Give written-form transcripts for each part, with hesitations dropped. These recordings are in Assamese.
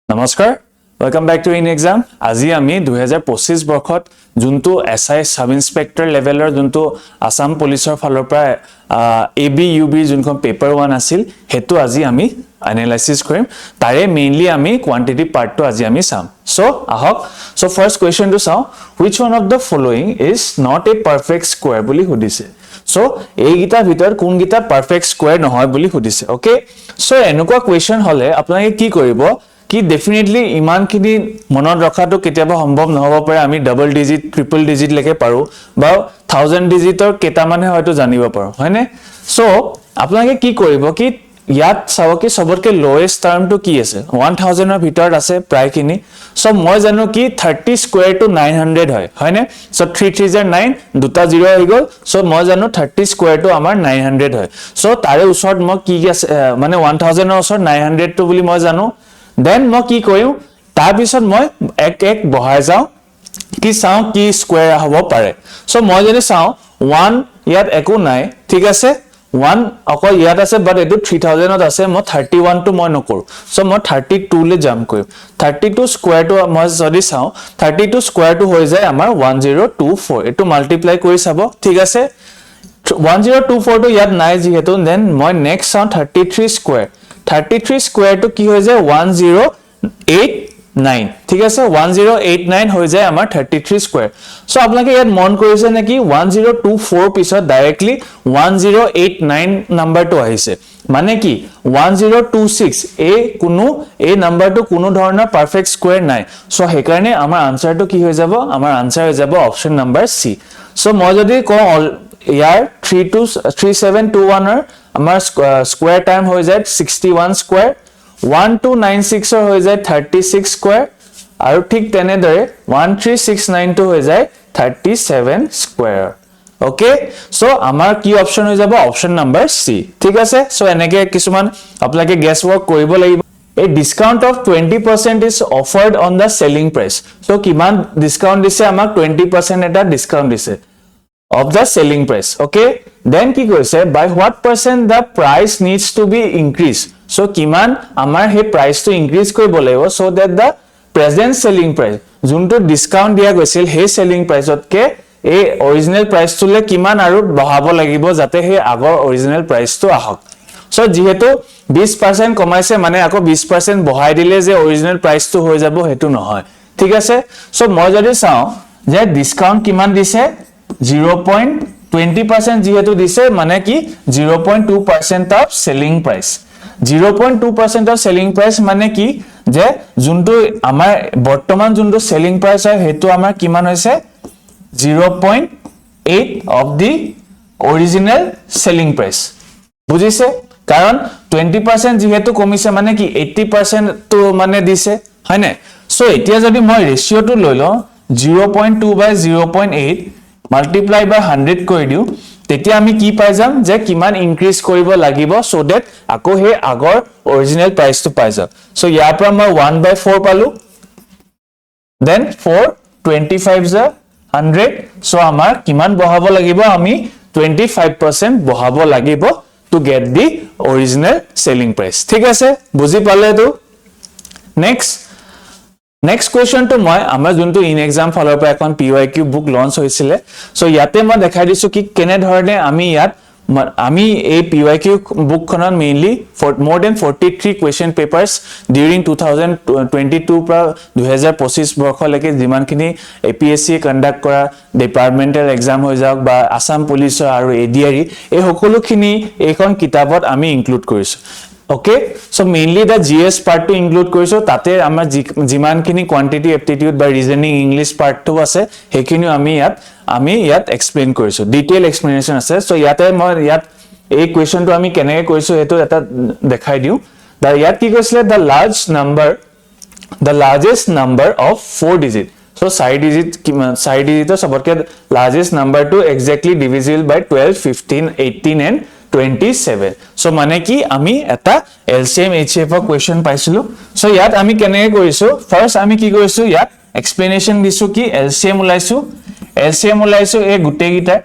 নমস্কাৰ welcome back to in exam আজি আমি 2025 বৰ্ষত যোনটো এসআই সাব ইন্সপেক্টৰ লেভেলৰ যোনটো আসাম পুলিচৰ ফালৰ পৰা এবিইউবি যোনখন পেপাৰ 1 আছিল হেতু আজি আমি এনালাইসিস কৰিম তাৰে মেইনলি আমি কোয়ান্টিটি পাৰ্টটো আজি আমি চাম সো আহক সো ফাৰ্স্ট কোৱেশ্চনটো চাও which one of the following is not a perfect square বুলি সুধিছে সো এই গিটা ভিতৰ কোন গিটা পাৰফেক্ট স্কয়াৰ নহয় বুলি সুধিছে ওকে সো এনেকুৱা কোৱেশ্চন হলে আপোনালোকে কি কৰিব কি डेफिनेटली ইমান খিনি মনত ৰখাটো কেতিয়াবা সম্ভৱ নহব পাৰে আমি ডাবল ডিজিট ট্ৰিপল ডিজিট লেকে পাৰো বা 1000 ডিজিটৰ কেটা মানে হয়তো জানিব পাৰো হয়নে সো আপোনালোকে কি কৰিব কি ইয়াত চাও কি সবতকে লোয়েষ্ট টাৰ্মটো কি আছে 1000 এৰ ভিতৰত আছে প্ৰায় খিনি সো মই জানো কি 30 স্কয়ার টু 900 হয় হয়নে সো 3 3 is 9 দুটা 0 হৈ গল সো মই জানো 30 স্কয়ার টু আমাৰ 900 হয় সো তাৰে ওচৰত মই কি আছে মানে 1000 এৰ ওচৰত 900 টু বুলি মই জানো Then মই কি কৰিম তাৰ পিছত মই এক এক বহাই যাও কি চাও কি স্কয়াৰ হ'ব পাৰে সো মই যদি চাও 1 ইয়াত একো নাই ঠিক আছে 1 অকল ইয়াত আছে বাট এটো 3000 ত আছে মই 31 টো মই নকৰো সো মই 32 লে জাম্প কৰিম 32 স্কয়াৰ টো মই যদি চাও 32 স্কয়াৰ টো হৈ যায় আমাৰ 1024 এটো মাল্টিপ্লাই কৰি চাব ঠিক আছে 1024 টো ইয়াত নাই যিহেতু দেন মই নেক্সট চাও 33 স্কয়াৰ 33 স্কয়ার টু কি হৈ যায় 1089 ঠিক আছে 1089 হৈ যায় আমাৰ 33 স্কয়াৰ সো আপোনালোকে ইয়াত মন কৰিছে নেকি 1024 পিছত ডাইৰেক্টলি 1089 নাম্বাৰটো আহিছে মানে কি 1026 এই নাম্বাৰটো কোনো ধৰণৰ পাৰফেক্ট স্কয়াৰ নাই সো হেকাৰণে আমাৰ আনসাৰটো কি হৈ যাব আমাৰ আনসাৰ হৈ যাব অপচন নাম্বাৰ সি সো মই যদি কওঁ ইয়াৰ 3721 ৰ আমাৰ স্কয়াৰ টাইম হৈ যায় 61 স্কয়াৰ 1296 ৰ হৈ যায় 36 স্কয়াৰ আৰু ঠিক তেনেদৰে 13692 টো হৈ যায় 37 স্কয়াৰ ওকে সো আমাৰ কি অপচন হৈ যাব অপচন নাম্বাৰ সি ঠিক আছে সো এনেকে কিছুমান আপোনালোকে গেছ ওয়াৰ্ক কৰিব লাগিব A discount of 20% is offered on the selling price so কিমান ডিসকাউন্ট দিছে আমাক 20% এটা ডিসকাউন্ট দিছে of the selling price okay then কি কৈছে by what percent the price needs to be increased so কিমান আমাৰ হে price to increase কৰিব লাগিব so that the present selling price যোনটো ডিসকাউন্ট দিয়া গৈছিল হে selling price তকে এই original price তুলে কিমান আৰু বঢ়াব লাগিব যাতে হে আগৰ original price তো আহক so যেহেতু 20% কমাইছে মানে আকৌ 20% বঢ়াই দিলে যে original price তো হৈ যাব হেতু নহয় ঠিক আছে so মই যদি চাও যে ডিসকাউন্ট কিমান দিছে 0.20% যেহেতু দিছে মানে কি 0.2% of selling price 0.2% of selling price মানে কি যে যোনটো আমাৰ বৰ্তমান যোনটো selling price হয় হেতু আমাৰ কিমান হৈছে 0.8 of the original selling price বুজিছে কাৰণ 20% যেহেতু কমিছে মানে কি 80% তো মানে দিছে হয়নে সো এতিয়া যদি মই ৰেশিওটো লৈ লও 0.2 by 0.8 multiply by 100 কৰি দিও তেতিয়া আমি কি পাই যাম যে কিমান ইনক্ৰিজ কৰিব লাগিব সো দ্যাট আকৌ হে আগৰ অৰিজিনাল প্ৰাইস টো পাই যাম সো ইয়াৰ পৰা মই 1 by 4 পালো দেন 4 25 is 100 সো আমাৰ কিমান বহাব লাগিব আমি 25% বহাব লাগিব to get the original selling price ঠিক আছে বুজি পালে তো Next question to মই আমাৰ যোনটো ইন এক্সাম ফলৰ পৰা এখন PYQ বুক লঞ্চ হৈছিলে সো ইয়াতে মই দেখাই দিছো কি কেনে ধৰণে আমি এই PYQ বুকখনত mainly more than 43 question papers during 2022 পৰা 2025 বৰ্ষলৈকে যিমানখিনি APSC কন্ডাক্ট কৰা ডিপাৰ্টমেন্টাল এক্সাম হৈ যাওক বা আসাম পুলিচৰ আৰু ADRE এই সকলোখিনি এইখন কিতাপত আমি ইনক্লুড কৰিছো Okay, so mainly the GS part to include কৰিছো তাতে আমাৰ যিমানখিনি quantity aptitude বা reasoning English part to আছে হেখিনি আমি ইয়াত explain কৰিছো detail explanation আছে so ইয়াতে মই ইয়াত এই question to আমি কেনেকৈ কৰিছো হেতু এটা দেখাই দিও দা ইয়াত কি কৈছিলে the largest number of 4 digit so side digit সবতকে largest number to exactly divisible by 12 15 18 and 27 so মানে কি আমি এটা LCM HCF question পাইছিলো so ইয়াত আমি কেনেকৈ কৰিছো ফাৰ্স্ট আমি কি কৰিছো ইয়াত এক্সপ্লেনেশন দিছো কি LCM উলাইছো এই গুটে গিটা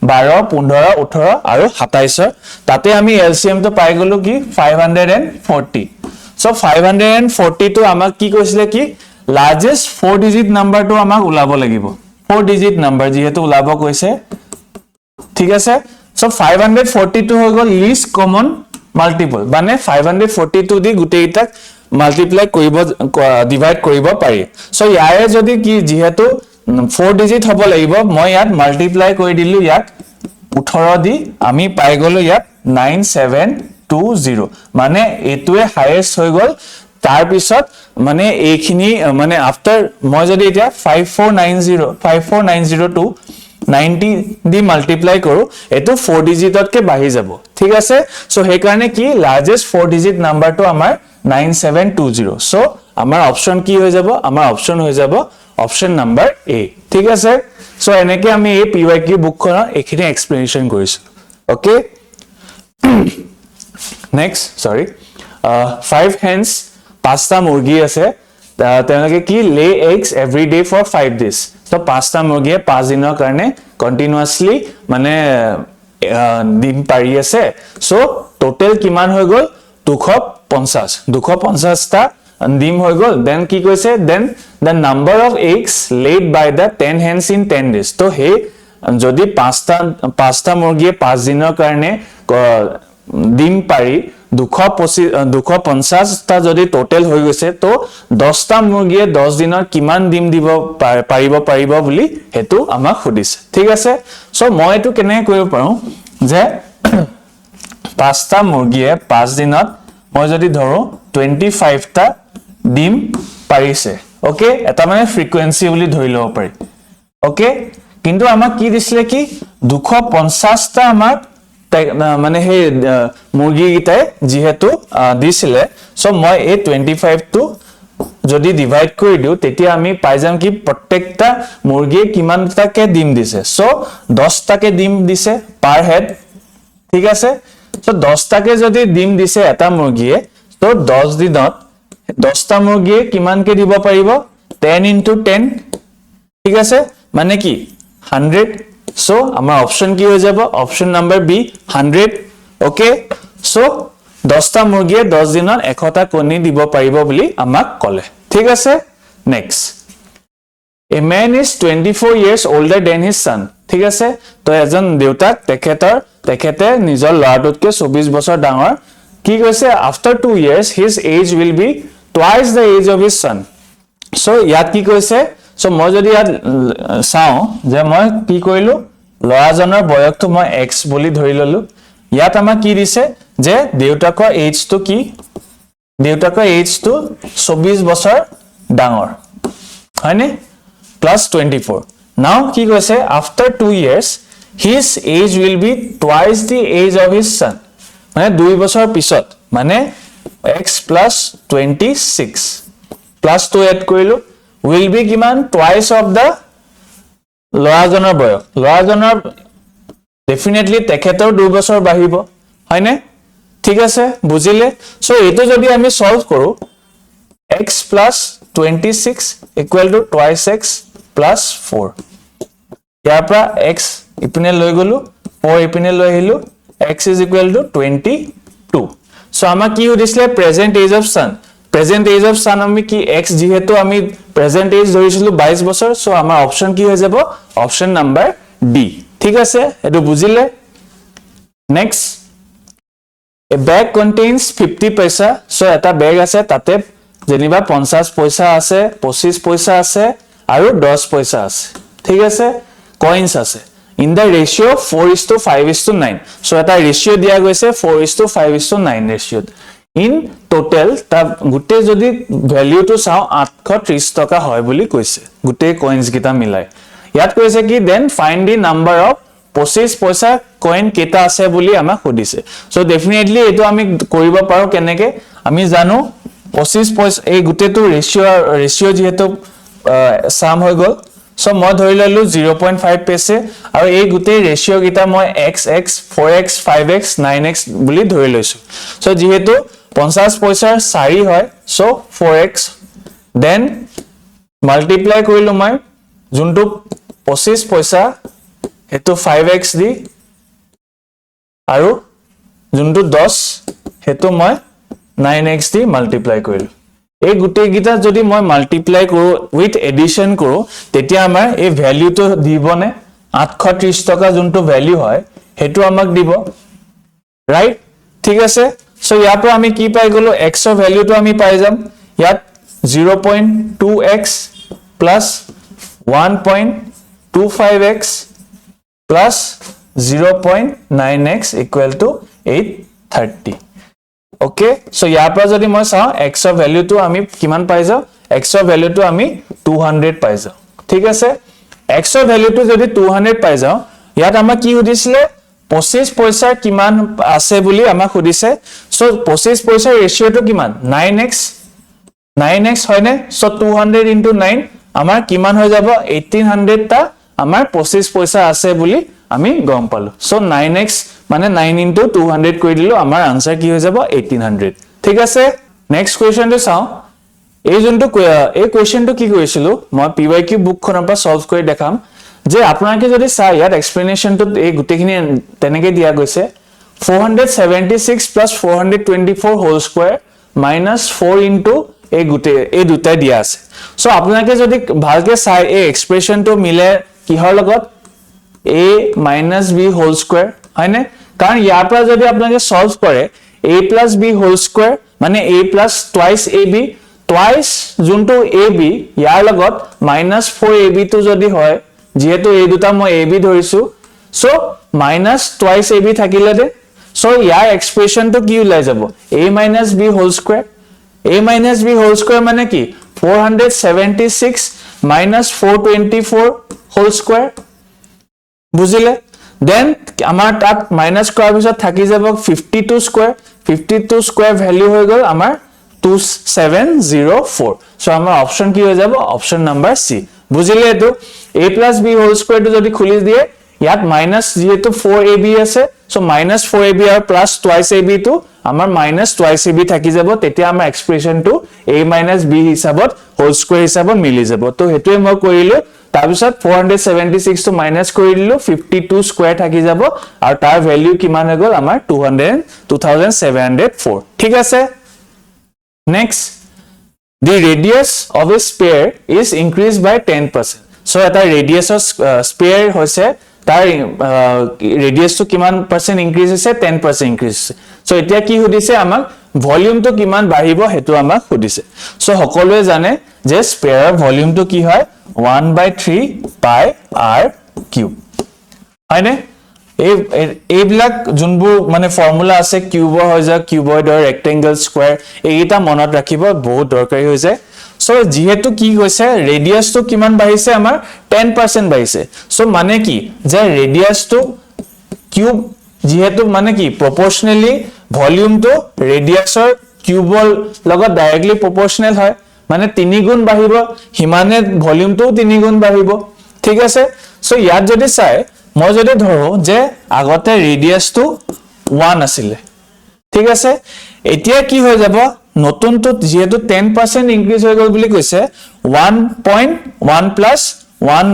12 15 18 আৰু 27 তাতে আমি LCM তো পাই গলো কি 540 So 542 আমাক কি কৈছিলে কি লাৰ্জেষ্ট 4 ডিজিট নাম্বাৰটো আমাক উলাব লাগিব 4 ডিজিট নাম্বাৰ যেহেতু উলাব কৈছে ঠিক আছে so 542 হৈ গল লিষ্ট কমন মাল্টিপল মানে 542 দি গুটেইটাক মাল্টিপ্লাই কৰিব ডিভাইড কৰিব পাৰি so ইয়াৰে যদি কি যেহেতু 4 ডিজিট হ'ব লাগিব মই ইয়াত মাল্টিপ্লাই কৰি দিলু ইয়াক 18 দি আমি পাই গলো ইয়াত 9720 মানে এটোৱে হাইয়েস্ট হৈ গল তাৰ পিছত মানে এইখিনি মানে আফটাৰ মই যদি এতিয়া 54902 90 দি মাল্টিপ্লাই কৰো এটো 4 ডিজিটতকে বাঢ়ি যাব ঠিক আছে সো হে কাৰণে কি লাৰ্জেষ্ট 4 ডিজিট নাম্বাৰটো আমাৰ 9720 সো আমাৰ অপচন কি হৈ যাব আমাৰ অপচন হৈ যাব অপচন নাম্বাৰ এ ঠিক আছে সো এনেকে আমি এই PYQ বুকখনৰ এখিনি এক্সপ্লেনেশন কৰিছো okay next sorry 5 hens pasta murgi ase তেওঁলোকে কি lay eggs every day for 5 days so pasta murgi 5 দিনৰ কাৰণে continuously মানে দিন পাৰি আছে so total কিমান হৈ গল 250 টা ডিম হৈ গল then কি কৈছে then the number of eggs laid by the 10 hens in 10 days তো হে যদি পাঁচটা মুৰ্গীয়ে 5 দিনৰ কাৰণে ডিম পাৰি 250 টা যদি টোটাল হৈ গৈছে তো 10 টা মুৰ্গীয়ে 10 দিনৰ কিমান ডিম দিব পাৰিব বুলি হেতু আমাক খুদিছে ঠিক আছে সো মই এটো কেনে কৰিব পাৰো যে 5 টা মুৰ্গীয়ে 5 দিনত মই যদি ধৰো 25 টা ডিম পাৰিছে ওকে এটা মানে ফ্ৰিকুৱেন্সি বুলি ধৰি লব পাৰি ওকে কিন্তু আমাক কি দিছিলে কি 250 টা আমাক মানে হে মুৰ্গী গিটাই যেহেতু দিছিলে সো মই এই 25 টু যদি ডিভাইড কৰি দিও তেতিয়া আমি পাই যাম কি প্ৰত্যেকটা মুৰ্গীয়ে কিমান টাকে ডিম দিছে সো 10 টাকে ডিম দিছে পাৰ হেড ঠিক আছে সো 10 টাকে যদি ডিম দিছে এটা মুৰ্গীয়ে তো 10 দিনত 10 টা মুৰ্গীয়ে কিমান কে দিব পাৰিব 10 into 10 ঠিক আছে মানে কি 100 so আমাৰ অপচন কি হৈ যাব option number B 100 okay so 10 টা মুৰ্গীয়ে 10 দিনত 100 টা কণী দিব পাৰিব বুলি আমাক কলে ঠিক আছে next a man is 24 years older than his son ঠিক আছে তো এজন দেউতাক তেখেতে নিজৰ ল'ৰাটোতকৈ 24 বছৰ ডাঙৰ কি কৈছে after 2 years his age will be twice the age of his son so ইয়াত কি কৈছে so মই যদি ইয়াত চাও যে মই কি কৰিলো লৰাজনৰ বয়সটো মই x বুলি ধৰি ললো ইয়াত আমাক কি দিছে যে দেউতাকৰ এজ টো কি দেউতাকৰ এজ টো 24 বছৰ ডাঙৰ হয়নে plus 24 now কি কৈছে after 2 years his age will be twice the age of his son মানে 2 বছৰ পিছত মানে x plus 26 plus 2 add কৰিলো will be কিমান twice of the লৰাজনৰ বয়স লৰাজনৰ ডেফিনেটলি তেখেতৰ 2 বছৰ বাঢ়িব হয়নে ঠিক আছে বুজিলে সো এটো যদি আমি সলভ কৰো x plus 26 equal to twice x plus 4 ইয়াৰ পৰা x ইপিনে লৈ গলো 4 ইপিনে লৈ আহিলো x is equal to 22 so আমাক কি হদিছিলে present age of son present age of son আমি কি x যেহেতু আমি প্ৰেজেন্ট এজ ধৰিছিলো 22 বছৰ সো আমাৰ অপচন কি হৈ যাব অপচন নাম্বাৰ ডি ঠিক আছে এটো বুজিলে next a bag contains 50 paisa so eta bag আছে তাতে জেনিবা 50 পয়সা আছে 25 পয়সা আছে আৰু 10 পয়সা আছে ঠিক আছে কয়েন্স আছে in the ratio 4:5:9 so eta ratio দিয়া গৈছে 4:5:9 ratio in total ta গুটে যদি ভ্যালু টু চাও 830 টকা হয় বুলি কৈছে গুটে কয়েন্স গিটা মিলাই ইয়াত কৈছে কি then find the number of 25 পয়সা কয়েন কেটা আছে বুলি আমাক খুদিছে সো ডেফিনেটলি এটো আমি কৰিব পাৰো কেনেকে আমি জানো 25 পয়সা এই গুটেটো ৰেশিও যেহেতু সাম হৈ গল সো মই ধৰি ললো 0.5 পেছে আৰু এই গুটে ৰেশিও গিটা মই xx 4x 5x 9x বুলি ধৰি লৈছো সো যেহেতু 50 পয়সাৰ 4 হয় সো 4x then multiply কৰিলো মই যোনটো 25 পয়সা হেতু 5x দি আৰু যোনটো 10 হেতু মই 9x দি মাল্টিপ্লাই কৰিলো এই গুটেই গিটা যদি মই মাল্টিপ্লাই কৰো উইথ এডিশন কৰো তেতিয়া আমাৰ এই ভ্যালুটো দিবনে 830 টকা যোনটো ভ্যালু হয় হেতু আমাক দিব রাইট ঠিক আছে সো ইয়াৰ পৰা আমি কি পাই গলো x ৰ ভ্যালুটো আমি পাই যাম ইয়াত 0.2x plus 1.25x plus 0.9x equal to 830 okay so ইয়াৰ পৰা যদি মই চাও x ৰ ভ্যালুটো আমি কিমান পাই যাও x ৰ ভ্যালুটো আমি 200 পাই যাও ঠিক আছে x ৰ ভ্যালুটো যদি 200 পাই যাও ইয়াত আমাক কি সুধিছিলে 25 পইচা কিমান আছে বুলি আমাক সুধিছে সো 25 পইচা ৰেশিওটো কিমান 9x হয়নে সো 200 into 9 আমাৰ কিমান হৈ যাব 1800 টা আমাৰ 25 পইচা আছে বুলি আমি গম পালো সো 9x মানে 9 into 200 কৰি দিলো আমাৰ আনসাৰ কি হৈ যাব 1800 ঠিক আছে নেক্সট কোৱেশ্চনটো চাও এই যোনটো এই কোৱেশ্চনটো কি কৰিছিলো মই PYQ বুকখনৰ পৰা সলভ কৰি দেখাম যে আপোনালোকে যদি চাই ইয়াত এক্সপ্লেনেশনটো এই গুটেখিনি তেনেকৈ দিয়া গৈছে 476 plus 424 whole square minus 4 into এই গুটে এই দুটাই দিয়া আছে সো আপোনালোকে যদি ভালকে চাই এই এক্সপ্ৰেশনটো মিলে কিহৰ লগত a minus b whole square হয়নে কাৰণ ইয়াৰ পৰা যদি আপোনালোকে সলভ কৰে a plus b whole square মানে a plus twice ab twice যোনটো ab ইয়াৰ লগত minus 4ab টো যদি হয় যেহেতু এই দুটা মই ab ধৰিছো সো minus twice ab থাকিলে দে সো ইয়াৰ এক্সপ্ৰেশনটো কি ওলাই যাব a minus b whole square a minus b whole square মানে কি 476 minus 424 whole square বুজিলে দেন আমাৰ তাত মাইনাস কৰাৰ পিছত থাকি যাব 52 স্কয়াৰ ভ্যালু হৈ গল আমাৰ 2704 সো আমাৰ অপশন কি হৈ যাব অপশন নাম্বার সি বুজিলে এটো a plus b whole square টো যদি খুলি দিয়ে ইয়াত মাইনাস যেহেতু 4ab আছে সো মাইনাস 4ab আৰু প্লাস twice ab টো আমাৰ মাইনাস twice ab থাকি যাব তেতিয়া আমাৰ এক্সপ্ৰেশনটো a minus b হিচাপত হোল স্কয়াৰ হিচাপত মিলি যাব তো হেতুৱে মই কৰিলো তাৰপিছত 476 টো মাইনাস কৰি দিলো 52 স্কয়াৰ থাকি যাব আৰু তাৰ ভ্যালু কিমান হৈ গল আমাৰ 2704 ঠিক আছে next the radius of a sphere is increased by 10% so eta radius of sphere hoise tar radius to kiman percent increase hoise 10% increase so etia ki hudise amak volume to kiman bahibo hetu amak hudise so hokolwe jane je sphere volume to ki hoy 1/3 pi r cube hone এই বিলাক যোনবোৰ মানে ফৰ্মুলা আছে কিউবৰ হৈ যায় কিউবয়েড আৰু ৰেক্টেঙ্গল স্কয়াৰ এইটা মনত ৰাখিব বহুত দৰকাৰী হৈ যায় সো যেহেতু কি হৈছে ৰেডিয়াস তো কিমান বাঢ়িছে আমাৰ 10% বাঢ়িছে সো মানে কি যে ৰেডিয়াস তো কিউব যেহেতু মানে কি প্ৰপৰ্শনালি ভলিউম তো ৰেডিয়াসৰ কিউবৰ লগত ডাইৰেক্টলি প্ৰপৰ্শনাল হয় মানে 3 গুণ বাঢ়িব হিমানে ভলিউম তো 3 গুণ বাঢ়িব ঠিক আছে সো ইয়াত যদি চাই মই যদি ধৰো যে আগতে ৰেডিয়াস তো 1 আছিল ঠিক আছে এতিয়া কি হৈ যাব নতুন তো যেহেতু 10% ইনক্ৰিজ হৈ গল বুলি কৈছে 1.1 plus 1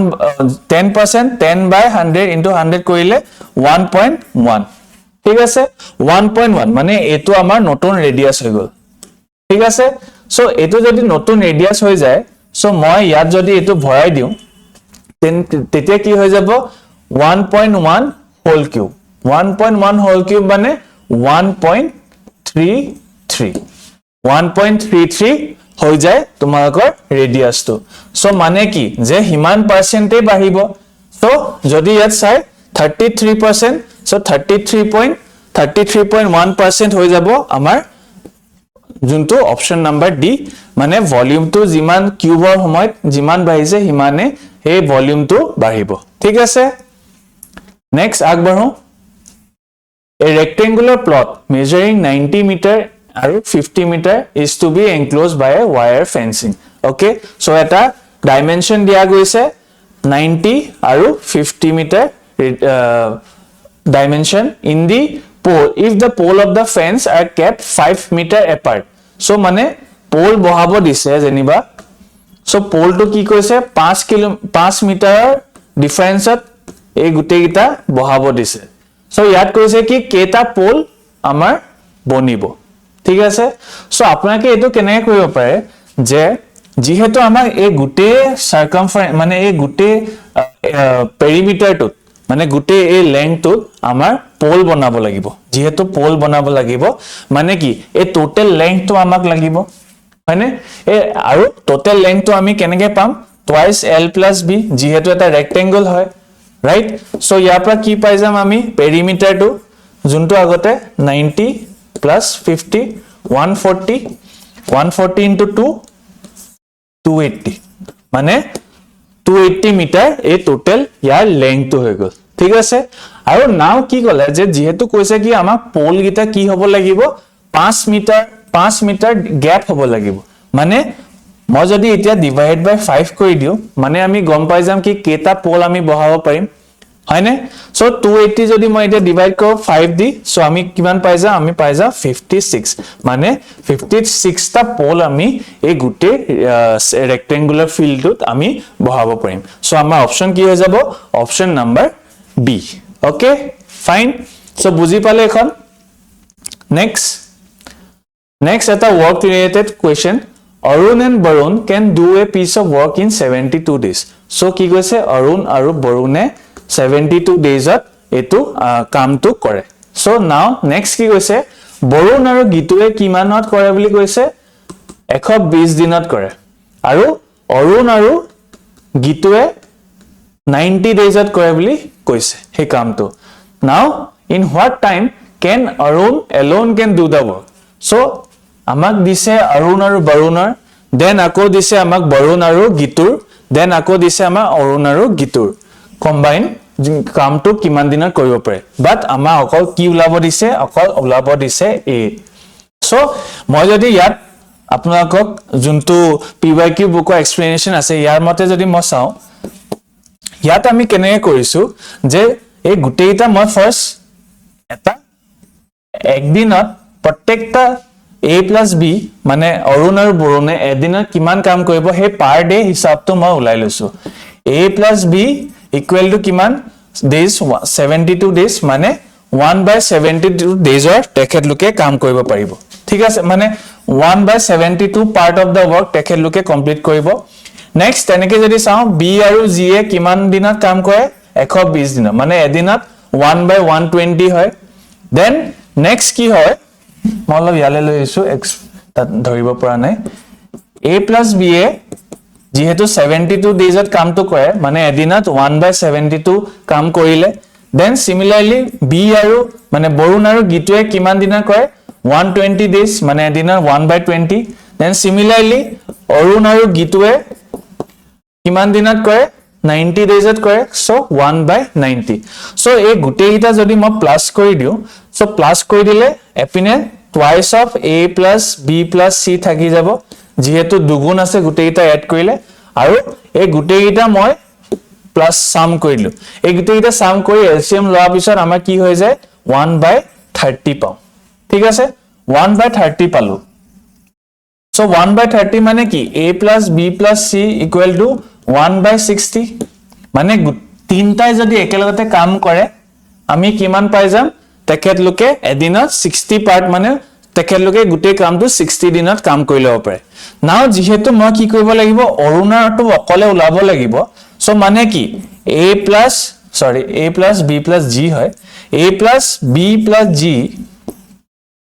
10% 10/100 into 100 কৰিলে 1.1 ঠিক আছে 1.1 মানে এটো আমাৰ নতুন ৰেডিয়াস হৈ গল ঠিক আছে সো এটো যদি নতুন ৰেডিয়াস হৈ যায় সো মই ইয়াত যদি এটো ভৰাই দিও তেতিয়া কি হৈ যাব 1.1 whole cube 1.1 whole cube মানে 1.33 হৈ যায় তোমালোকৰ ৰেডিয়াস তো সো মানে কি যে হিমান পার্সেন্টে বাঢ়িব সো যদি ইয়াত চাই 33% সো 33.1% হৈ যাব আমাৰ যোনটো অপশন নাম্বাৰ ডি মানে ভলিউম তো যিমান কিউবৰ সময়ত যিমান বাঢ়িছে হিমানে এই ভলিউম তো বাঢ়িব ঠিক আছে Next, agbaru. A rectangular plot measuring 90 meter and 50 meter is to be enclosed by a wire fencing. Okay, so eta dimension diya goise 90 and 50 meter dimension in the pole. If the pole of the fence are kept 5 meter apart. So mane pole bohabo dise jeniba. So pole to ki koise 5 meter difference এই গুটে গিটা বহাব দিছে সো ইয়াত কৈছে কি কেটা পোল আমাৰ বনিব ঠিক আছে সো আপোনালোকে এটো কেনে কৰিব পাৰে যে যেহেতু আমাৰ এই গুটে সাৰ্কামফাৰেন্স মানে এই গুটে পেৰিমিটাৰটো মানে গুটে এই লেংথটো আমাৰ পোল বনাব লাগিব যেহেতু পোল বনাব লাগিব মানে কি এই টোটাল লেংথটো আমাক লাগিব হয়নে এই আৰু টোটাল লেংথটো আমি কেনেকৈ পাম টুৱাইস l + b যেহেতু এটা ৰেক্টেংগল হয় ৰাইট সো ইয়াৰ পৰা কি পাই যাম আমি পেৰিমিটাৰটো যোনটো আগতে 90 + 50 140 140 into 2 280 মানে 280 মিটাৰ এই টোটাল ইয়াৰ লেংথটো হৈ গল ঠিক আছে আৰু নাও কি কলে যে যেহেতু কৈছে কি আমাক পোল গিটা কি হ'ব লাগিব 5 মিটাৰ গ্যাপ হ'ব লাগিব মানে মই যদি এতিয়া ডিভাইড বাই 5 কৰি দিও মানে আমি গম পাই যাম কি কেটা পোল আমি বহাব পাৰিম হয়নে সো 280 যদি মই এটা ডিভাইড কৰো 5 দি সো আমি কিমান পাই যা আমি পাই যা 56 মানে 56 টা পোল আমি এই গুটে ৰেক্টেংগুলাৰ ফিল্ডত আমি বহাব পাৰিম সো আমাৰ অপচন কি হৈ যাব option number B okay fine so বুজি পালে এখন next এটা work related question Arun and Barun can do a piece of work in 72 days so কি কৈছে Arun আৰু Barune 72 days at etu কামটো কৰে so now next কি কৈছে Barun আৰু Gituৱে কিমানত কৰে বুলি কৈছে 120 দিনত কৰে আৰু Arun আৰু Gituৱে 90 days at কৰে বুলি কৈছে হে কামটো now in what time can Arun alone can do the work so আমাক দিছে Arun আৰু Barunar then আকৌ দিছে আমাক Barun আৰু Gitur then আকৌ দিছে আমাক Arun আৰু Gitur combine কামটো কিমান দিনত কৰিব পাৰে বাট আমাৰ অকল কি উলাব দিছে অকল উলাব দিছে a so মই যদি ইয়াত আপোনালোকক যোনটো PYQ বুকৰ এক্সপ্লেনেশন আছে ইয়াৰ মতে যদি মই চাও ইয়াত আমি কেনে কৰিছো যে এই গুটেইটা মই ফাৰ্স্ট এটা একদিনত প্ৰত্যেকটা a + b মানে Arun আৰু Barune এদিনত কিমান কাম কৰিব হে পাৰ ডে হিচাপটো মই উলাই লৈছো a + b equal to কিমান days 72 days মানে 1/72 days or তেখেত লোকে কাম কৰিব পাৰিব ঠিক আছে মানে 1/72 part of the work তেখেত লোকে কমপ্লিট কৰিব নেক্সট তেনেকে যদি চাও b আৰু g এ কিমান দিনত কাম কৰে 120 দিনত মানে এদিনত 1/120 হয় দেন নেক্সট কি হয় মতলব ইয়ালে লৈছো তাত ধৰিব পৰা নাই a + b এ যেহেতু 72 days at কামটো কৰে মানে এদিনত 1/72 কাম কৰিলে দেন সিমিলাৰলি b আৰু মানে Barun আৰু Gituৱে কিমান দিনত কৰে 120 days মানে এদিনত 1/20 দেন সিমিলাৰলি Arun আৰু Gituৱে কিমান দিনত কৰে 90 days at কৰে so 1/90 so এই গুটেইটা যদি মই প্লাস কৰি দিও so প্লাস কৰি দিলে এপিনে twice of a + b + c থাকি যাব যেহেতু দুগুণ আছে গুটেইটা এড কৰিলে আৰু এই গুটেইটা মই প্লাস সাম কৰিলো এই গুটেইটা সাম কৰি এলসিএম লোৱাৰ পিছত আমাৰ কি হৈ যায় 1/30 পাও ঠিক আছে 1/30 পালো so 1/30 মানে কি a + b + c equal to 1/60 মানে তিনটাই যদি একেলগতে কাম কৰে আমি কিমান পাই যাম তেখেত লোকে এদিনত 60 পাৰ্ট মানে তেখেত লোকে গুটে কামটো 60 দিনত কাম কৰি লব পাৰে নাও যেহেতু মই কি কৰিব লাগিব অৰুণাৰটো অকলে উলাব লাগিব সো মানে কি a + b + g হয় a + b + g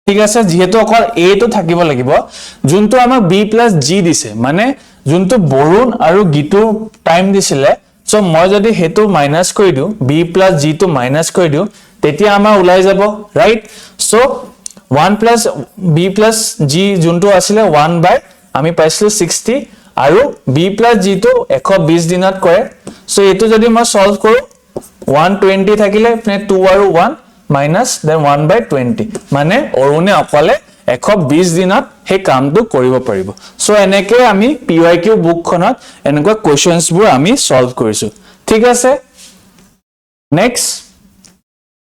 ঠিক আছে যেহেতু অকল a টো থাকিব লাগিব যোনটো আমাক b + g দিছে মানে যোনটো Barun আৰু Gitu টাইম দিছিলে সো মই যদি হেতু মাইনাস কৰি দিও b + g টো মাইনাস কৰি দিও তেতিয়া আমাৰ উলাই যাব ৰাইট সো 1 + b + g যোনটো আছিল 1 আমি পাইছিলো 60 আৰু b + g টো 120 দিনত কৰে সো এটো যদি মই সলভ কৰো 120 থাকিলে 2 আৰু 1 minus then 1/20 মানে Arune অকলে 120 দিনত হে কামটো কৰিব পাৰিব সো এনেকে আমি PYQ বুকখনত এনেকুৱা কোৱেশ্চনছ বোৰ আমি সলভ কৰিছো ঠিক আছে next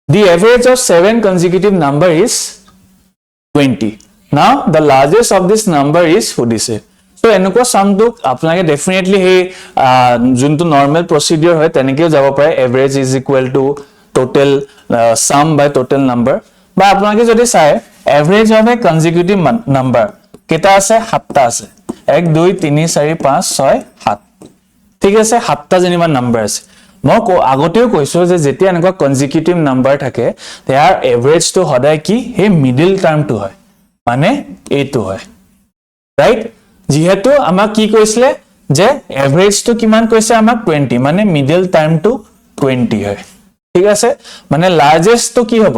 the average of 7 consecutive number is 20 now the largest of this number is সুধিছে সো এনেকুৱা সামটো আপোনাকে ডেফিনেটলি হে যোনটো নৰমাল প্ৰসিডিউৰ হয় তেনেকেও যাব পাৰে average is equal to total sum by total number বা আপোনাকে যদি চাই average of A consecutive number কেইটা আছে 7টা আছে 1 2 3 4 5 6 7 ঠিক আছে 7টা যেনিবা নাম্বাৰ আছে মই আগতেও কৈছো যে যেতিয়া এনেকুৱা কনজিকিউটিভ নাম্বাৰ থাকে তাৰ এভাৰেজটো সদায় কি হে মিডল টাৰ্মটো হয় মানে এইটো হয় ৰাইট যেহেতু আমাক কি কৈছিলে যে এভাৰেজটো কিমান কৈছে আমাক 20 মানে মিডল টাৰ্মটো 20 হয় ঠিক আছে মানে লাৰ্জেষ্টটো কি হ'ব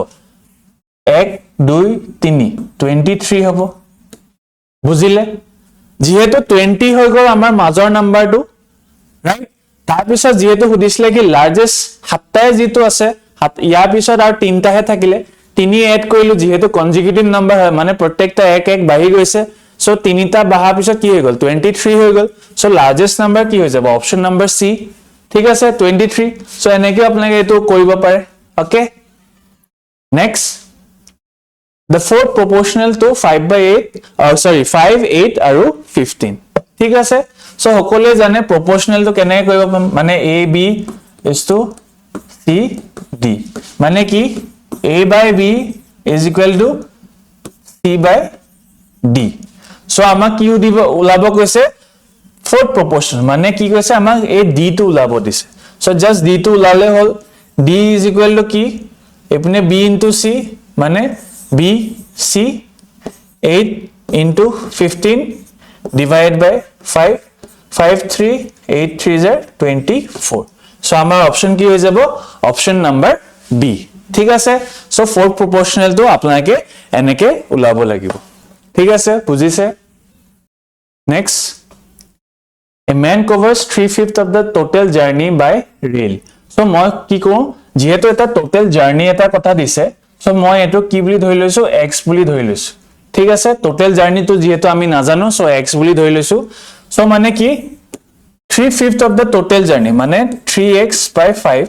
1 2 3 23 হ'ব বুজিলে যেহেতু 20 হৈ গ'ল আমাৰ মাজৰ নাম্বাৰটো ৰাইট তাৰ পিছত যেহেতু সুধিছিলে কি লাৰ্জেষ্ট 7টাই যেটো আছে ইয়াৰ পিছত আৰু 3টাহে থাকিলে 3 এড কৰিলো যেহেতু কনজিকিউটিভ নাম্বাৰ হয় মানে প্ৰত্যেকটা 1 1 বাঢ়ি গৈছে সো 3টা বাঢ়াৰ পিছত কি হৈ গ'ল 23 হৈ গ'ল সো লাৰ্জেষ্ট নাম্বাৰ কি হৈ যাব অপচন নাম্বাৰ সি ঠিক আছে 23 সো এনেকৈ আপোনালোকে এটো কৰিব পাৰে okay next the fourth proportional to 5/8 5 8 আৰু 15 ঠিক আছে সো সকলে জানে proportional to কেনে কৰিব মানে a b is to c d মানে কি a by b is equal to c by d so আমাক কি দিব ওলাব কৈছে fourth proportional মানে কি কৈছে আমাক এই d টো ওলাব দিছে সো জাস্ট d টো ওলালে হল d is equal to কি এপিনে b into c মানে b c 8 into 15 divided by 5 5 3 8 3 is 24 so আমাৰ অপচন কি হৈ যাব অপচন নাম্বাৰ b ঠিক আছে সো fourth proportional টো আপোনাকে এনেকে উলাব লাগিব ঠিক আছে বুজিছে next a man covers 3/5 of the total journey by rail so মই কি কওঁ যেহেতু এটা total journey এটা কথা দিছে সো মই এটো কি বুলি ধৰি লৈছো x বুলি ধৰি লৈছো ঠিক আছে টোটাল জাৰ্নি তো যেহেতু আমি নাজানো সো x বুলি ধৰি লৈছো সো মানে কি 3/5 of the total journey মানে 3x by 5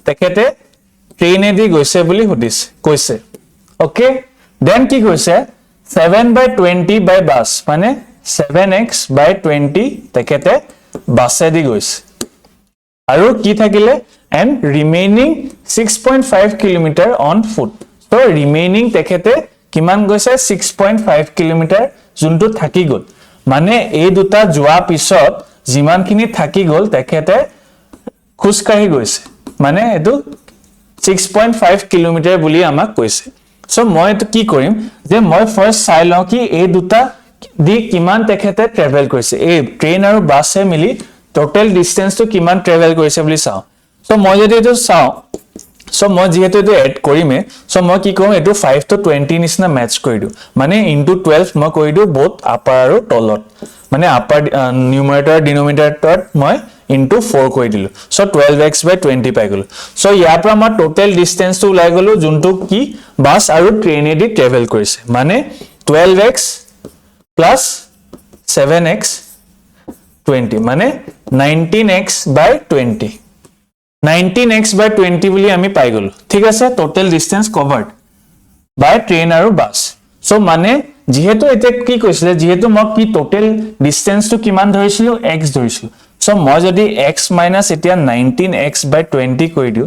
তেখেতে ট্ৰেইনে দি গৈছে বুলি সুধিছে কৈছে ওকে দেন কি কৈছে 7/20 by bus মানে 7x by 20 তেখেতে বাসে দি গৈছে আৰু কি থাকিলে and remaining 6.5 kilometer on foot so remaining তেখেতে কিমান গৈছে 6.5 kilometer যোনটো থাকি গল মানে এই দুটা যোৱা পিছত জিমানখিনি থাকি গল তেখেতে খুসকাহি গৈছে মানে এটো 6.5 kilometer বুলি আমাক কৈছে সো মই এটো কি কৰিম যে মই ফাৰ্স্ট চাই লও কি এই দুটা দি কিমান তেখেতে ট্ৰেভেল কৰিছে এই ট্ৰেইন আৰু বাসে মিলি টোটাল ডিসটেন্স তো কিমান ট্ৰেভেল কৰিছে বুলি চাও সো মই যদি এটো চাও সো মই যেহেতু এটো এড কৰিমে সো মই কি কম এটো 5 to 20 নিচিনা ম্যাচ কৰি দিও মানে ইনটু 12 মই কৰি দিও both আপাৰ আৰু তলত মানে আপাৰ নিউমাৰেটৰ ডিনোমিনেটৰত মই ইনটু 4 কৰি দিলো সো 12x by 20 পাই গলো সো ইয়াৰ পৰা আমাৰ টোটাল ডিসটেন্স তো ওলাই গলো যোনটো কি বাস আৰু ট্ৰেইনে দি ট্ৰেভেল কৰিছে মানে 12x plus 7x 20 মানে 19x by 20 19x by 20 বুলি আমি পাই গলো ঠিক আছে টোটাল ডিসটেন্স কভার্ড বাই ট্রেন আৰু বাস সো মানে যেহেতু এতে কি কৈছিলে যেহেতু মই কি টোটাল ডিসটেন্স তো কিমান ধৰিছিলো x ধৰিছিলো সো মই যদি x মাইনাস এতিয়া 19x by 20 কৰি দিও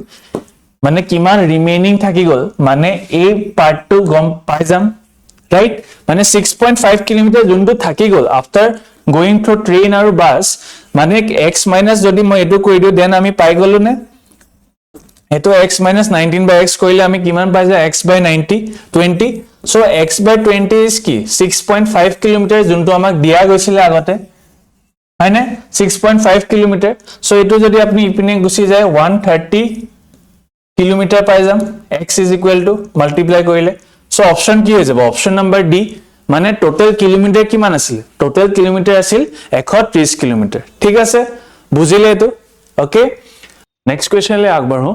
মানে কিমান ৰিমেইনিং থাকি গল মানে এই পাৰ্টটো গম পাই যাম ৰাইট মানে 6.5 কিলোমিটাৰ যোনটো থাকি গল আফটাৰ গোইং থ্ৰু ট্ৰেইন আৰু বাস মানে x মাইনাস যদি মই এটো কৰি দিও দেন আমি পাই গলো নে এটো x minus 19 by x কৰিলে আমি কিমান পাই যায় x by 90 20 so x by 20 is কি 6.5 কিলোমিটাৰ যোনটো আমাক দিয়া গৈছিল আগতে হয়নে 6.5 কিলোমিটাৰ so এটো যদি আপুনি ইপিনে গুছি যায় 130 কিলোমিটাৰ পাই যাম x is equal to multiply কৰিলে so অপচন কি হৈ যাব অপচন নাম্বাৰ ডি মানে টোটাল কিলোমিটাৰ কিমান আছিল টোটাল কিলোমিটাৰ আছিল 130 কিলোমিটাৰ ঠিক আছে বুজিলে এটো ওকে নেক্সট কোৱেশ্চন লে আগবাঢ়ো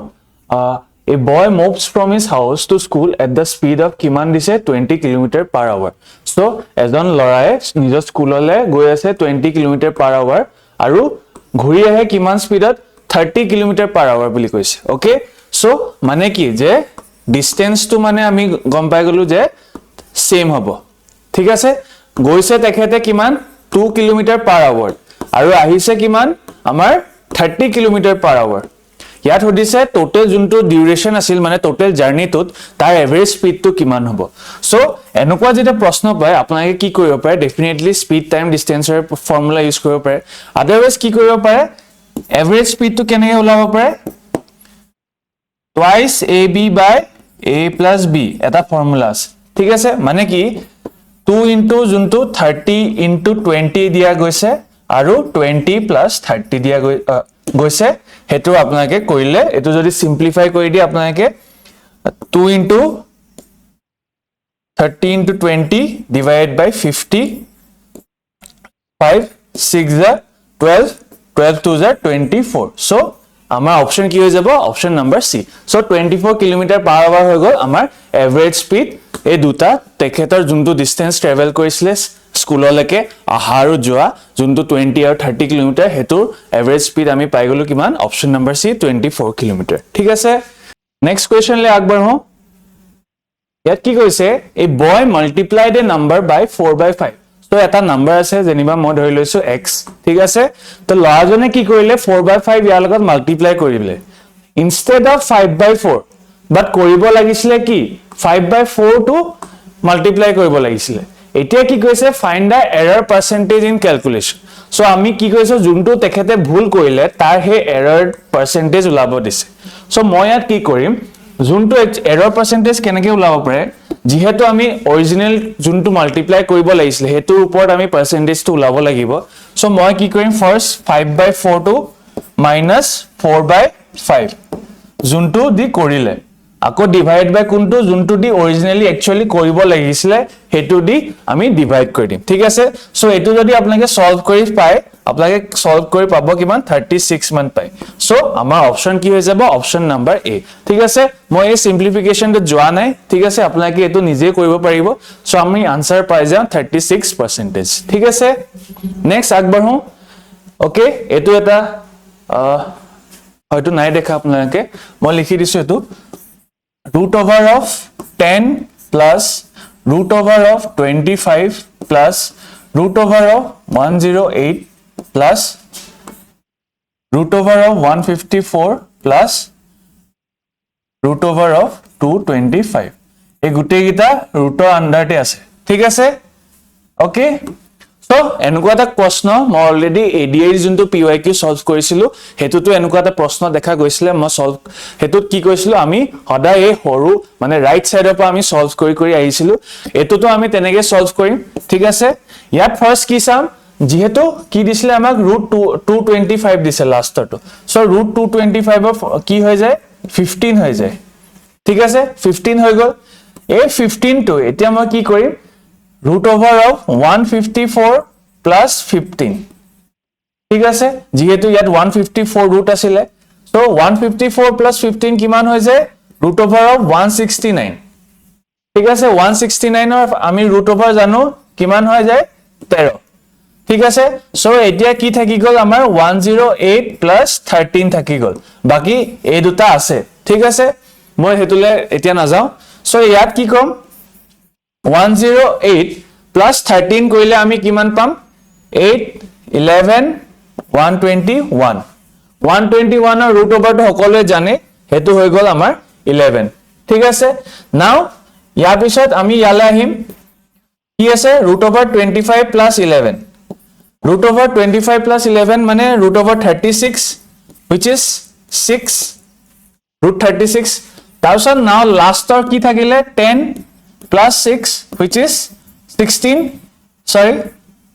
a boy moves from his house to school at the speed of কিমান দিছে 20 km per hour so এজন লৰাই নিজৰ স্কুললে গৈ আছে 20 km per hour আৰু ঘূৰি আহে কিমান স্পিডত 30 km per hour বুলি কৈছে ওকে so মানে কি যে ডিসটেন্স তো মানে আমি গম পাই গলো যে সেম হ'ব ঠিক আছে গৈছে তেখেতে কিমান 2 km per hour আৰু আহিছে কিমান আমাৰ 30 km per hour ইয়াত সুধিছে টোটেল যোনটো ডিউৰেশ্যন আছিল মানে টোটেল জাৰ্নিটোত তাৰ এভাৰেজ স্পীডটো কিমান হ'ব সো এনেকুৱা যেটা প্ৰশ্ন পায় আপোনালোকে কি কৰিব পাৰে ডেফিনেটলি স্পীড টাইম ডিসটেন্সৰ ফৰ্মুলা ইউজ কৰিব পাৰে আদাৰৱাইজ কি কৰিব পাৰে এভাৰেজ স্পীডটো কেনেকৈ ওলাব পাৰে twice ab by a plus b এটা ফৰ্মুলা আছে ঠিক আছে মানে কি 2 into যোনটো 30 into 20 দিয়া গৈছে আৰু 20 plus 30 দিয়া গৈছে হেতু আপোনালোকে কৰিলে এটো যদি সিম্পলিফাই কৰি দি আপোনালোকে 2 into 30 into 20 divided by 50 5 6 12 12 to 24 so আমাৰ অপচন কি হৈ যাব অপচন নম্বৰ সি সো 24 কিলোমিটাৰ পাৰ আৱাৰ হৈ গল আমাৰ এভাৰেজ স্পীড এই দুটা তেখেতৰ যোনটো ডিসটেন্স ট্ৰেভেল কৰিছিলে স্কুললৈকে আহাৰো যোৱা যোনটো 20 আৰু 30 কিলোমিটাৰ হেতুৰ এভাৰেজ স্পীড আমি পাই গলো কিমান অপচন নম্বৰ সি 24 কিলোমিটাৰ ঠিক আছে নেক্সট কোৱেশ্চন লে আগবাঢ়ো ইয়াত কি কৈছে এ বয় মাল্টিপ্লাইড এ নাম্বাৰ বাই 4/5 তো এটা নাম্বাৰ আছে যেনিবা মই ধৰি লৈছো x ঠিক আছে তো লৰাজনে কি কৰিলে 4/5 ইয়াৰ লগত মাল্টিপ্লাই কৰিলে ইনষ্টেড অফ 5/4 বাট কৰিব লাগিছিলে কি 5/4 টু মাল্টিপ্লাই কৰিব লাগিছিলে এতিয়া কি কৈছে find da error percentage in calculation so আমি কি কৈছো যোনটো তেখেতে ভুল কৰিলে তাৰ হে এৰৰ পাৰ্সেন্টেজ উলাব দিছে সো মই ইয়াত কি কৰিম যোনটো এৰৰ পাৰ্সেন্টেজ কেনেকৈ উলাব পাৰে যেহেতু আমি অৰিজিনাল যোনটো মাল্টিপ্লাই কৰিব লাগিছিল হেতুৰ ওপৰত আমি পাৰ্সেন্টেজটো উলাব লাগিব সো মই কি কৰিম ফাৰ্স্ট 5/4 টু -4/5 যোনটো দি কৰিলে আকৌ ডিভাইড বাই কোনটো যোনটো দি অৰিজিনালি একচুয়ালি কৰিব লাগিছিল হেতু দি আমি ডিভাইড কৰি দিম ঠিক আছে সো এটো যদি আপোনালোকে সলভ কৰি পায় আপোনালোকে সলভ কৰি পাব কিমান 36 মান পায় সো আমাৰ অপচন কি হৈ যাব অপচন নম্বৰ এ ঠিক আছে মই এই সিম্পলিফিকেশন টো যোৱা নাই ঠিক আছে আপোনালোকে এটো নিজে কৰিব পাৰিব সো আমি আনসাৰ পাই যাম 36% ঠিক আছে নেক্সট আগবাঢ়ো ওকে এটো এটা হয়তো নাই দেখা আপোনালোকে মই লিখি দিছো এটো root over of 10 plus root over of 25 plus root over of 108 plus root over of 154 plus root over of 225 এই গুটে গিটা root আন্ডাৰতে আছে ঠিক আছে ওকে সো এনেকুৱা এটা প্ৰশ্ন মই অলৰেডি এডিআই যোনটো পিওআইকিউ সলভ কৰিছিলো হেতুটো এনেকুৱা এটা প্ৰশ্ন দেখা গৈছিলে মই সলভ হেতুত কি কৈছিলো আমি হদাই এই হৰু মানে ৰাইট সাইডৰ পৰা আমি সলভ কৰি আহিছিলো এটোটো আমি তেনেকে সলভ কৰিম ঠিক আছে ইয়াত ফাৰ্স্ট কি চাম যেহেতু কি দিছিলে আমাক √225 দিছে লাষ্টটো সো √225 অফ কি হৈ যায় 15 হৈ যায় ঠিক আছে 15 হৈ গল এই 15 টো এতিয়া মই কি কৰিম root over of 154 plus 15 ঠিক আছে যেহেতু ইয়াত 154 root আছিলে so 154 plus 15 কিমান হৈ যায় root over of 169 ঠিক আছে 169 অফ আমি root over জানো কিমান হৈ যায় 13 ঠিক আছে so এতিয়া কি থাকি গল আমাৰ 108 plus 13 থাকি গল বাকি এই দুটা আছে ঠিক আছে মই হেতুলে এতিয়া না যাও so ইয়াত কি কম 108 plus 13 কইলে আমি কিমান পাম 8 11 121 121 এর রুট ওভার তো সকলে জানে হেতু হৈ গল আমাৰ 11 ঠিক আছে নাও ইয়াৰ পিছত আমি ইয়ালে আহিম কি আছে root over 25 plus 11 root over 25 plus 11 মানে root over 36 which is 6 root 36 তাৰছত নাও লাষ্টৰ কি থাকিলে 10 plus 6 which is 16 sorry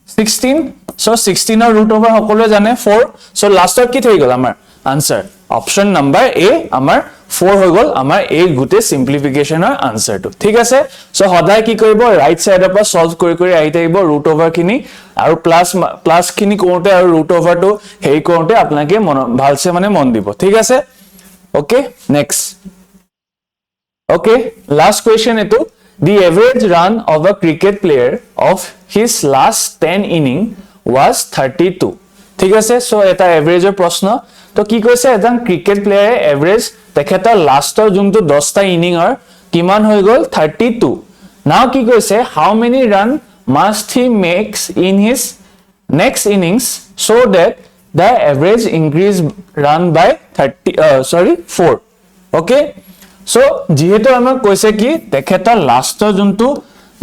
16 so 16 or root over সকলো জানে 4 so last কি হৈ গল আমাৰ আনসাৰ অপচন নম্বৰ এ আমাৰ 4 হৈ গল আমাৰ এই গুটে সিম্পলিফিকেশনৰ আনসাৰটো ঠিক আছে so হদাই কি কৰিব ৰাইট সাইডৰ পৰা সলভ কৰি আহি থাকিব root over খিনি আৰু প্লাস খিনি কোতে আৰু root over টো হেই কোতে আপোনাকে ভালছে মানে মন দিব ঠিক আছে okay next okay last question এটো The average run of a cricket player of his last 10 inning was 32. ঠিক আছে সো এটা এভাৰেজৰ প্ৰশ্ন তো কি কৈছে এজন ক্ৰিকেট প্লেয়াৰে এভাৰেজ তেখেতৰ লাষ্টৰ যোনটো 10টা ইনিংৰ কিমান হৈ গল 32 নাও কি কৈছে how many run must he makes in his next innings so that the average increase run by 4. Okay, so যিহেতু আমাক কৈছে কি তেখেতৰ লাষ্টৰ যোনটো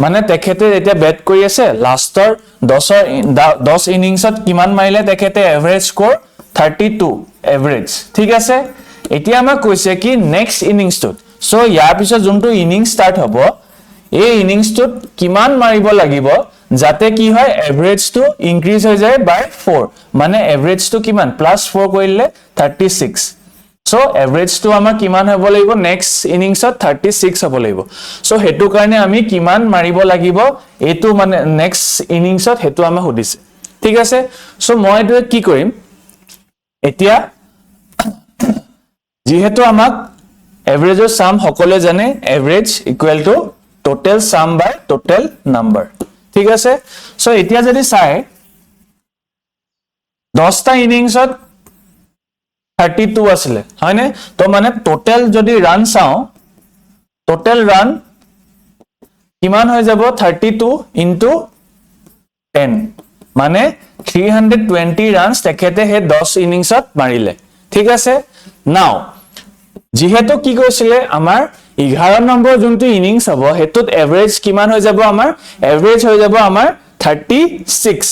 মানে তেখেতে এতিয়া বেট কৰি আছে লাষ্টৰ 10 ইনিংছত কিমান মাৰিলে তেখেতে এভাৰেজ স্কোৰ 32 এভাৰেজ ঠিক আছে এতিয়া আমাক কৈছে কি নেক্সট ইনিংছটোত সো ইয়াৰ পিছত যোনটো ইনিংছ ষ্টাৰ্ট হ'ব এই ইনিংছটোত কিমান মাৰিব লাগিব যাতে কি হয় এভাৰেজটো ইনক্ৰিজ হৈ যায় বাই 4 মানে এভাৰেজটো কিমান +4 কৰিলে 36 So average to আমাৰ কিমান হ'ব লাগিব next innings 36 হ'ব লাগিব so হেতু কাৰণে আমি কিমান মাৰিব লাগিব এটো মানে next innings হেতু আমাৰ সুধিছে ঠিক আছে so মই এটো কি কৰিম এতিয়া যিহেতু আমাক average ৰ sum সকলে জানে average equal to total sum by total number ঠিক আছে so এতিয়া যদি চাই 10টা innings 32 আসলে হয়নে তো মানে টোটাল যদি রান চাও টোটাল রান কিমান হৈ যাব 32 ইনটু 10 মানে 320 রানস তেখেতে হে 10 ইনিংছত মাৰিলে ঠিক আছে নাও যেহেতু কি কৈছিলে আমাৰ 11 নম্বৰ যোনটো ইনিংস হ'ব হেতুত এভাৰেজ কিমান হৈ যাব আমাৰ এভাৰেজ হৈ যাব আমাৰ 36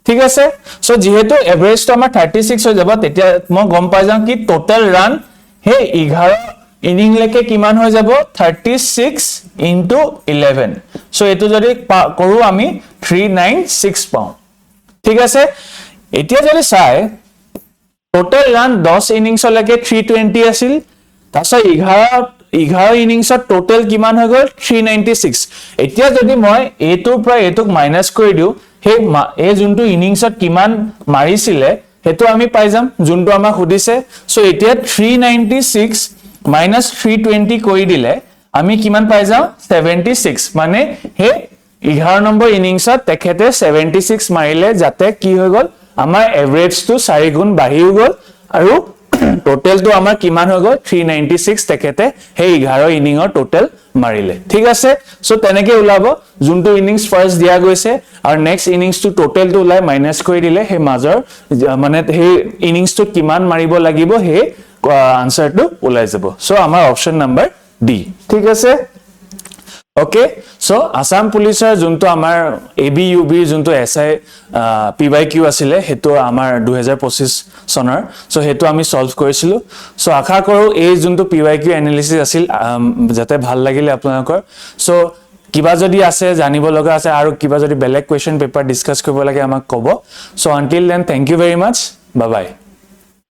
ঠিক আছে সো যেহেতু এভাৰেজ তো আমাৰ 36 হৈ যাব তেতিয়া মই গম পাই যাম কি টোটাল রান হে 11 ইনিং লেকে কিমান হৈ যাব 36 ইনটু 11 সো এটো যদি কৰো আমি 396 পাও ঠিক আছে এতিয়া যদি চাই টোটাল রান 10 ইনিংস লেকে 320 আছিল তাছত 11 ইনিংছত টোটাল কিমান হৈ গল 396 এতিয়া যদি মই এটোৰ পৰা এটোক মাইনাস কৰি দিও হে এই যোনটো ইনিংছত কিমান মাৰিছিলে হেতু আমি পাই যাম যোনটো আমাক সুধিছে সো এতিয়া 396 320 কৰি দিলে আমি কিমান পাই যাম 76 মানে হে 11 নম্বৰ ইনিংছত তেখেতে 76 মাৰিলে যাতে কি হৈ গল আমাৰ এভাৰেজ টু 4 গুণ বাঢ়ি গল আৰু টোটাল তো আমাৰ কিমান হৈ গল 396 তেখেতে হে 11 ইনিংৰ টোটাল মাৰিলে ঠিক আছে সো তেনেকে উলাব যোনটো ইনিংস ফাৰ্স্ট দিয়া গৈছে আৰু next innings to total to লাই মাইনাস কৰি দিলে হে মাজৰ মানে হে ইনিংস টু কিমান মাৰিব লাগিব হে আনসাৰ টু উলাই যাব সো আমাৰ অপচন নাম্বাৰ ডি ঠিক আছে ওকে সো আসাম পুলিচৰ যোনটো আমাৰ এবিইউবি যোনটো এসআই পিৱাইকিউ আছিল হেতু আমাৰ 2025 সনৰ সো হেতু আমি সলভ কৰিছিলো সো আশা কৰো এই যোনটো পিৱাইকিউ এনালিসিস আছিল যাতে ভাল লাগিলে আপোনালোকৰ সো কিবা যদি আছে জানিব লগা আছে আৰু কিবা যদি বেলেগ কোৱেশ্চন পেপাৰ ডিসকাস কৰিব লাগে আমাক ক'ব so until then thank you very much bye by